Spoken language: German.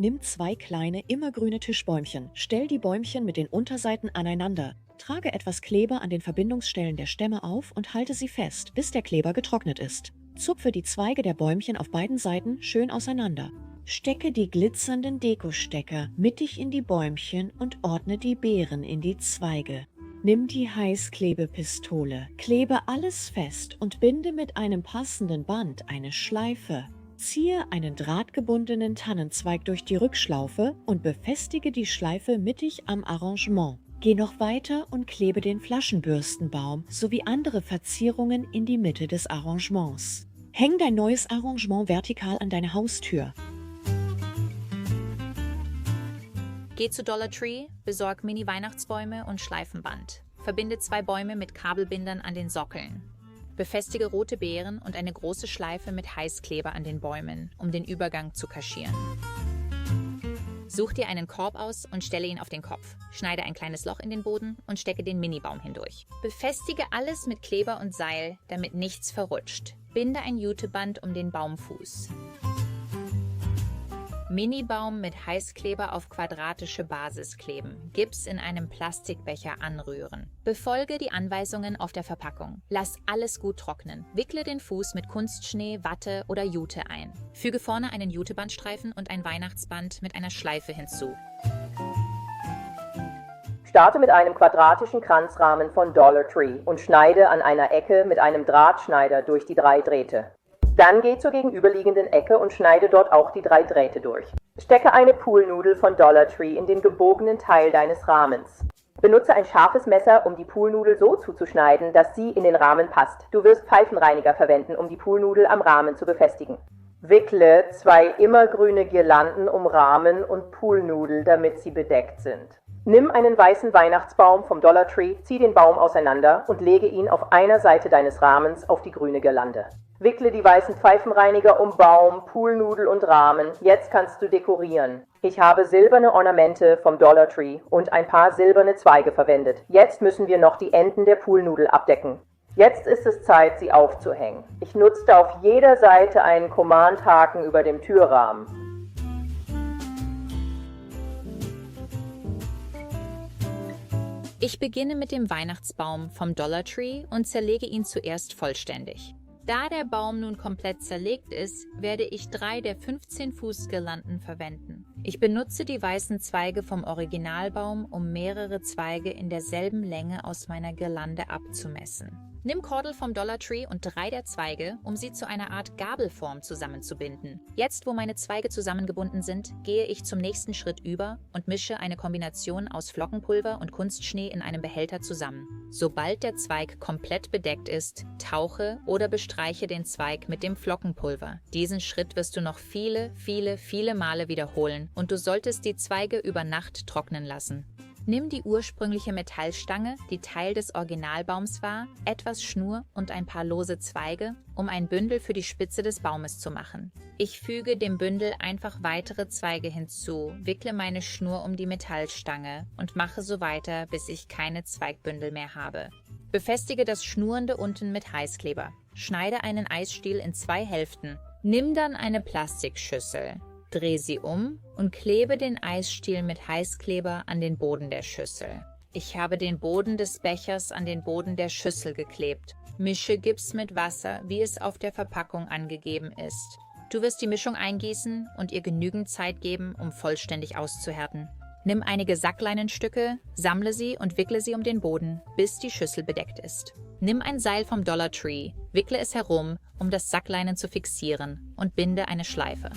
Nimm 2 kleine, immergrüne Tischbäumchen. Stell die Bäumchen mit den Unterseiten aneinander. Trage etwas Kleber an den Verbindungsstellen der Stämme auf und halte sie fest, bis der Kleber getrocknet ist. Zupfe die Zweige der Bäumchen auf beiden Seiten schön auseinander. Stecke die glitzernden Dekostecker mittig in die Bäumchen und ordne die Beeren in die Zweige. Nimm die Heißklebepistole, klebe alles fest und binde mit einem passenden Band eine Schleife. Ziehe einen drahtgebundenen Tannenzweig durch die Rückschlaufe und befestige die Schleife mittig am Arrangement. Geh noch weiter und klebe den Flaschenbürstenbaum sowie andere Verzierungen in die Mitte des Arrangements. Häng dein neues Arrangement vertikal an deine Haustür. Geh zu Dollar Tree, besorg Mini-Weihnachtsbäume und Schleifenband. Verbinde 2 Bäume mit Kabelbindern an den Sockeln. Befestige rote Beeren und eine große Schleife mit Heißkleber an den Bäumen, um den Übergang zu kaschieren. Such dir einen Korb aus und stelle ihn auf den Kopf. Schneide ein kleines Loch in den Boden und stecke den Mini-Baum hindurch. Befestige alles mit Kleber und Seil, damit nichts verrutscht. Binde ein Juteband um den Baumfuß. Mini-Baum mit Heißkleber auf quadratische Basis kleben. Gips in einem Plastikbecher anrühren. Befolge die Anweisungen auf der Verpackung. Lass alles gut trocknen. Wickle den Fuß mit Kunstschnee, Watte oder Jute ein. Füge vorne einen Jutebandstreifen und ein Weihnachtsband mit einer Schleife hinzu. Starte mit einem quadratischen Kranzrahmen von Dollar Tree und schneide an einer Ecke mit einem Drahtschneider durch die 3 Drähte. Dann geh zur gegenüberliegenden Ecke und schneide dort auch die 3 Drähte durch. Stecke eine Poolnudel von Dollar Tree in den gebogenen Teil deines Rahmens. Benutze ein scharfes Messer, um die Poolnudel so zuzuschneiden, dass sie in den Rahmen passt. Du wirst Pfeifenreiniger verwenden, um die Poolnudel am Rahmen zu befestigen. Wickle 2 immergrüne Girlanden um Rahmen und Poolnudel, damit sie bedeckt sind. Nimm einen weißen Weihnachtsbaum vom Dollar Tree, zieh den Baum auseinander und lege ihn auf einer Seite deines Rahmens auf die grüne Girlande. Wickle die weißen Pfeifenreiniger um Baum, Poolnudel und Rahmen. Jetzt kannst du dekorieren. Ich habe silberne Ornamente vom Dollar Tree und ein paar silberne Zweige verwendet. Jetzt müssen wir noch die Enden der Poolnudel abdecken. Jetzt ist es Zeit, sie aufzuhängen. Ich nutzte auf jeder Seite einen Command-Haken über dem Türrahmen. Ich beginne mit dem Weihnachtsbaum vom Dollar Tree und zerlege ihn zuerst vollständig. Da der Baum nun komplett zerlegt ist, werde ich 3 der 15 Fuß Girlanden verwenden. Ich benutze die weißen Zweige vom Originalbaum, um mehrere Zweige in derselben Länge aus meiner Girlande abzumessen. Nimm Kordel vom Dollar Tree und 3 der Zweige, um sie zu einer Art Gabelform zusammenzubinden. Jetzt, wo meine Zweige zusammengebunden sind, gehe ich zum nächsten Schritt über und mische eine Kombination aus Flockenpulver und Kunstschnee in einem Behälter zusammen. Sobald der Zweig komplett bedeckt ist, tauche oder bestreiche den Zweig mit dem Flockenpulver. Diesen Schritt wirst du noch viele Male wiederholen und du solltest die Zweige über Nacht trocknen lassen. Nimm die ursprüngliche Metallstange, die Teil des Originalbaums war, etwas Schnur und ein paar lose Zweige, um ein Bündel für die Spitze des Baumes zu machen. Ich füge dem Bündel einfach weitere Zweige hinzu, wickle meine Schnur um die Metallstange und mache so weiter, bis ich keine Zweigbündel mehr habe. Befestige das Schnurende unten mit Heißkleber. Schneide einen Eisstiel in 2 Hälften. Nimm dann eine Plastikschüssel. Dreh sie um und klebe den Eisstiel mit Heißkleber an den Boden der Schüssel. Ich habe den Boden des Bechers an den Boden der Schüssel geklebt. Mische Gips mit Wasser, wie es auf der Verpackung angegeben ist. Du wirst die Mischung eingießen und ihr genügend Zeit geben, um vollständig auszuhärten. Nimm einige Sackleinenstücke, sammle sie und wickle sie um den Boden, bis die Schüssel bedeckt ist. Nimm ein Seil vom Dollar Tree, wickle es herum, um das Sackleinen zu fixieren und binde eine Schleife.